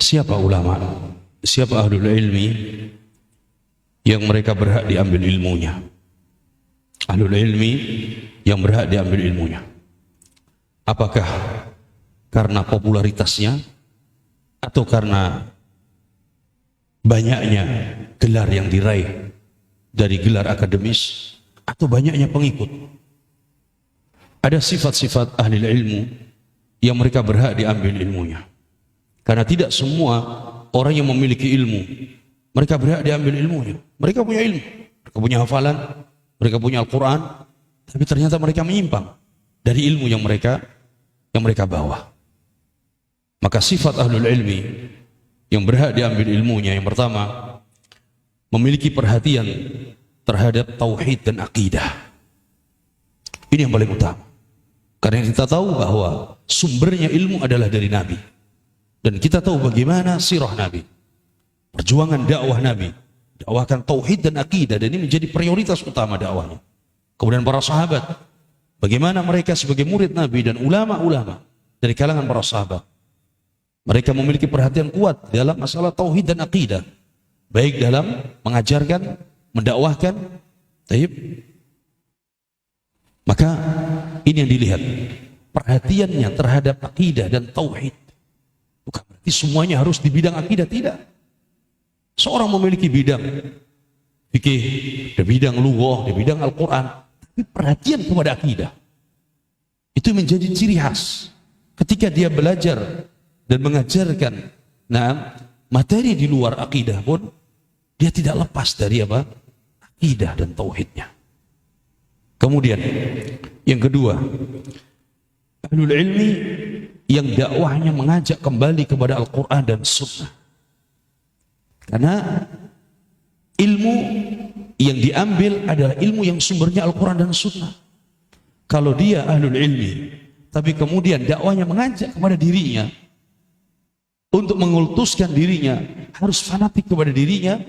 Siapa ulama? Siapa ahlul ilmi yang mereka berhak diambil ilmunya? Ahlul ilmi yang berhak diambil ilmunya. Apakah karena popularitasnya atau karena banyaknya gelar yang diraih dari gelar akademis atau banyaknya pengikut? Ada sifat-sifat ahli ilmu yang mereka berhak diambil ilmunya. Karena tidak semua orang yang memiliki ilmu mereka berhak diambil ilmunya. Mereka punya ilmu, mereka punya hafalan, mereka punya Al-Quran, tapi ternyata mereka menyimpang dari ilmu yang mereka bawa. Maka sifat ahlul ilmi yang berhak diambil ilmunya, yang pertama, memiliki perhatian terhadap tauhid dan akidah. Ini yang paling utama. Karena kita tahu bahwa sumbernya ilmu adalah dari Nabi. Dan kita tahu bagaimana sirah Nabi, perjuangan dakwah Nabi, dakwahkan tauhid dan akidah, dan ini menjadi prioritas utama dakwahnya. Kemudian para sahabat, bagaimana mereka sebagai murid Nabi dan ulama-ulama dari kalangan para sahabat, mereka memiliki perhatian kuat dalam masalah tauhid dan akidah, baik dalam mengajarkan, mendakwahkan. Maka ini yang dilihat, perhatiannya terhadap akidah dan tauhid. Bukan berarti semuanya harus di bidang akidah, tidak. Seorang memiliki bidang fikih, di bidang lughah, di bidang Al-Quran, tapi perhatian kepada akidah itu menjadi ciri khas. Ketika dia belajar dan mengajarkan materi di luar akidah pun, dia tidak lepas dari apa? Akidah dan tauhidnya. Kemudian yang kedua, ahlul ilmi yang dakwahnya mengajak kembali kepada Al-Quran dan Sunnah. Karena ilmu yang diambil adalah ilmu yang sumbernya Al-Quran dan Sunnah. Kalau dia ahlul ilmi, tapi kemudian dakwahnya mengajak kepada dirinya untuk mengultuskan dirinya, harus fanatik kepada dirinya,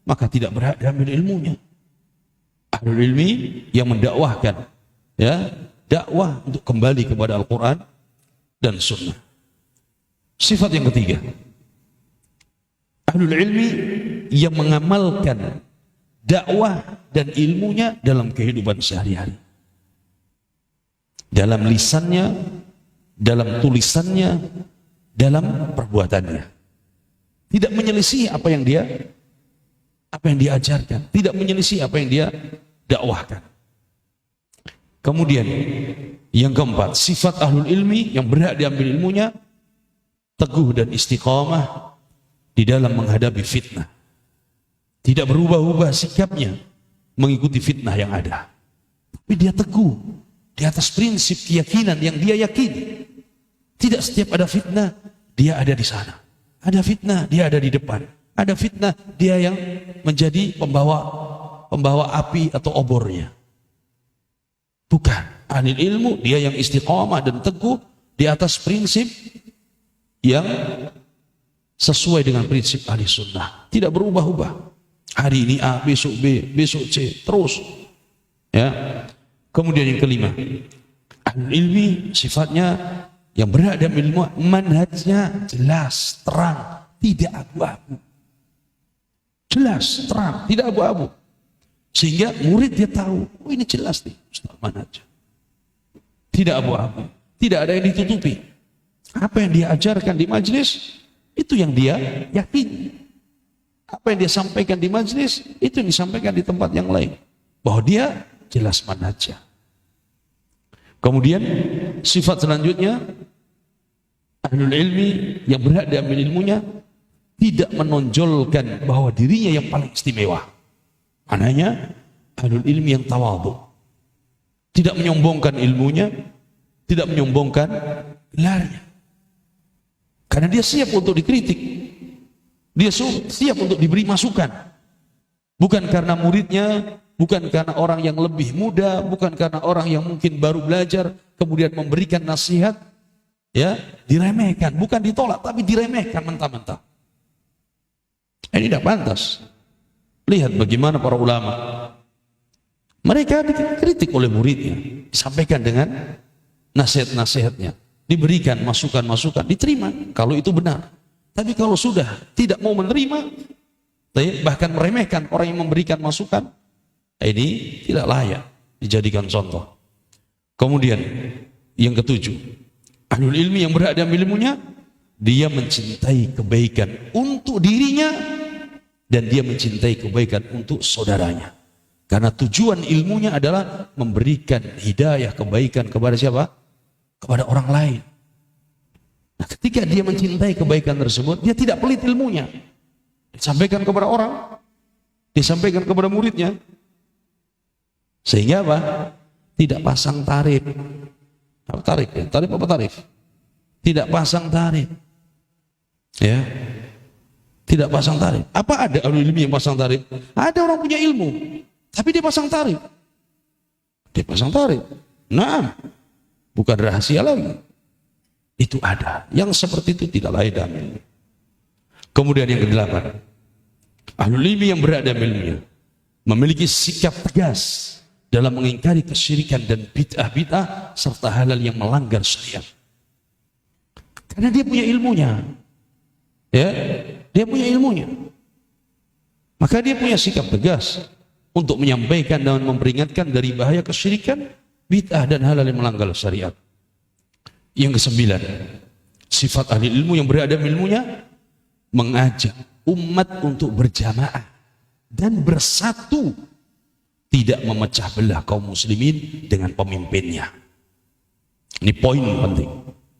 maka tidak berhak diambil ilmunya. Ahlul ilmi yang mendakwahkan, dakwah untuk kembali kepada Al-Quran dan Sunnah. Sifat yang ketiga, ahlul ilmi yang mengamalkan dakwah dan ilmunya dalam kehidupan sehari-hari, dalam lisannya, dalam tulisannya, dalam perbuatannya. Tidak menyelisih apa yang dia ajarkan, tidak menyelisih apa yang dia dakwahkan. Kemudian yang keempat, sifat ahlul ilmi yang berhak diambil ilmunya, teguh dan istiqamah di dalam menghadapi fitnah. Tidak berubah-ubah sikapnya mengikuti fitnah yang ada, tapi dia teguh di atas prinsip keyakinan yang dia yakini. Tidak setiap ada fitnah dia ada di sana, ada fitnah dia ada di depan, ada fitnah dia yang menjadi pembawa api atau obornya. Bukan. Ahli ilmu dia yang istiqamah dan teguh di atas prinsip yang sesuai dengan prinsip ahli sunnah, tidak berubah-ubah. Hari ini A, besok B, besok C, terus. Kemudian yang kelima, ahli ilmi sifatnya yang berhak dalam ilmu, manhajnya jelas, terang, tidak abu-abu. Jelas, terang, tidak abu-abu. Sehingga murid dia tahu, oh ini jelas nih Ustaz manhajnya. Tidak abu-abu, tidak ada yang ditutupi. Apa yang dia ajarkan di majlis, itu yang dia yakini. Apa yang dia sampaikan di majlis, itu yang disampaikan di tempat yang lain. Bahwa dia jelas manhajnya. Kemudian sifat selanjutnya, ahlul ilmi yang berhak diambil ilmunya, tidak menonjolkan bahwa dirinya yang paling istimewa. Maknanya ahlul ilmi yang tawadhu, tidak menyombongkan ilmunya, tidak menyombongkan gelarnya. Karena dia siap untuk dikritik, dia siap untuk diberi masukan. Bukan karena muridnya, bukan karena orang yang lebih muda, bukan karena orang yang mungkin baru belajar, kemudian memberikan nasihat, diremehkan, bukan ditolak, tapi diremehkan mentah-mentah. Ini tidak pantas. Lihat bagaimana para ulama, mereka dikritik oleh muridnya, disampaikan dengan nasihat-nasihatnya, diberikan masukan-masukan, diterima kalau itu benar. Tapi kalau sudah tidak mau menerima, bahkan meremehkan orang yang memberikan masukan, ini tidak layak dijadikan contoh. Kemudian yang ketujuh, ahlul ilmi yang berhak diambil ilmunya, dia mencintai kebaikan untuk dirinya dan dia mencintai kebaikan untuk saudaranya. Karena tujuan ilmunya adalah memberikan hidayah kebaikan kepada siapa? Kepada orang lain. Nah, ketika dia mencintai kebaikan tersebut, dia tidak pelit ilmunya. Disampaikan kepada orang, disampaikan kepada muridnya. Sehingga apa? Tidak pasang tarif. Apa tarif? Ya? Tarif apa tarif? Tidak pasang tarif. Ya. Tidak pasang tarif. Apa ada ahli ilmu yang pasang tarif? Ada orang punya ilmu, tapi dia pasang tarif. Dia pasang tarif. Nah, bukan rahasia lagi. Itu ada. Yang seperti itu tidak layak diambil. Kemudian yang kedelapan, ahlul ilmi yang berhak diambil ilmunya memiliki sikap tegas dalam mengingkari kesyirikan dan bid'ah-bid'ah serta halal yang melanggar syariat. Karena dia punya ilmunya. Ya, dia punya ilmunya. Maka dia punya sikap tegas untuk menyampaikan dan memperingatkan dari bahaya kesyirikan, bid'ah dan halal yang melanggar syariat. Yang kesembilan, sifat ahli ilmu yang berada ilmunya mengajak umat untuk berjamaah dan bersatu, tidak memecah belah kaum muslimin dengan pemimpinnya. Ini poin penting.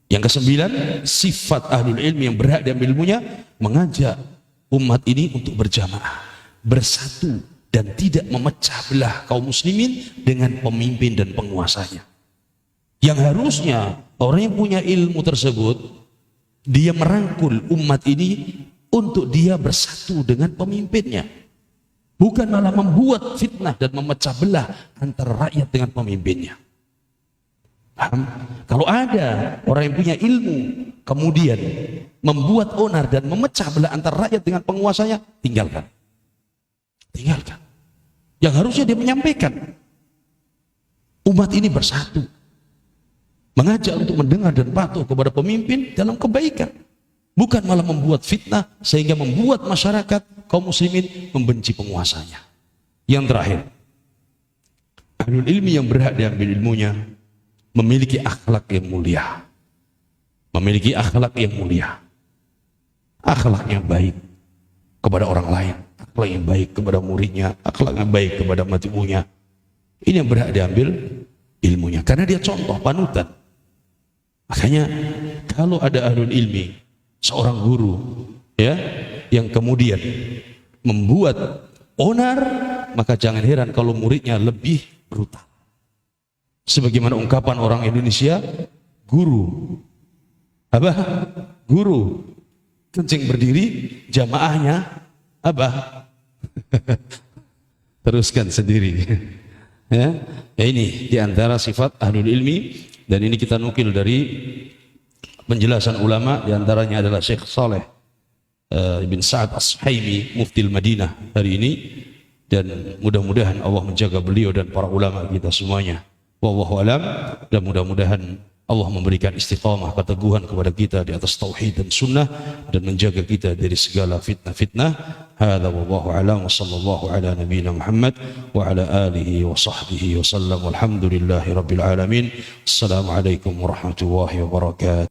Yang kesembilan, sifat ahli ilmu yang berhak diambil ilmunya mengajak umat ini untuk berjamaah, bersatu dan tidak memecah belah kaum muslimin dengan pemimpin dan penguasanya. Yang harusnya orang yang punya ilmu tersebut, dia merangkul umat ini untuk dia bersatu dengan pemimpinnya, bukan malah membuat fitnah dan memecah belah antara rakyat dengan pemimpinnya. Paham? Kalau ada orang yang punya ilmu kemudian membuat onar dan memecah belah antara rakyat dengan penguasanya, tinggalkan. Tinggalkan. Yang harusnya dia menyampaikan, umat ini bersatu, mengajak untuk mendengar dan patuh kepada pemimpin dalam kebaikan, bukan malah membuat fitnah sehingga membuat masyarakat kaum muslimin membenci penguasanya. Yang terakhir, ahlul ilmi yang berhak diambil ilmunya memiliki akhlak yang mulia. Memiliki akhlak yang mulia. Akhlak yang baik kepada orang lain, akhlak yang baik kepada muridnya, akhlak yang baik kepada matbu'nya. Ini yang berhak diambil ilmunya, karena dia contoh panutan. Makanya kalau ada ahlul ilmi, seorang guru ya, yang kemudian membuat onar, maka jangan heran kalau muridnya lebih brutal. Sebagaimana ungkapan orang Indonesia, guru apa? Guru kencing berdiri, jamaahnya apa? Teruskan sendiri. Ya, ini diantara sifat ahlul ilmi. Dan ini kita nukil dari penjelasan ulama, diantaranya adalah Syekh Saleh bin Sa'ad As-Suhaimi, Mufti Madinah hari ini. Dan mudah-mudahan Allah menjaga beliau dan para ulama kita semuanya. Wallahu alam. Dan mudah-mudahan Allah memberikan istiqamah, keteguhan kepada kita di atas tauhid dan sunnah, dan menjaga kita dari segala fitnah-fitnah. Hadza wallahu alam wa sallallahu ala nabiyyina Muhammad wa ala alihi wa sahbihi wa sallam. Walhamdulillahi rabbil alamin. Assalamualaikum warahmatullahi wabarakatuh.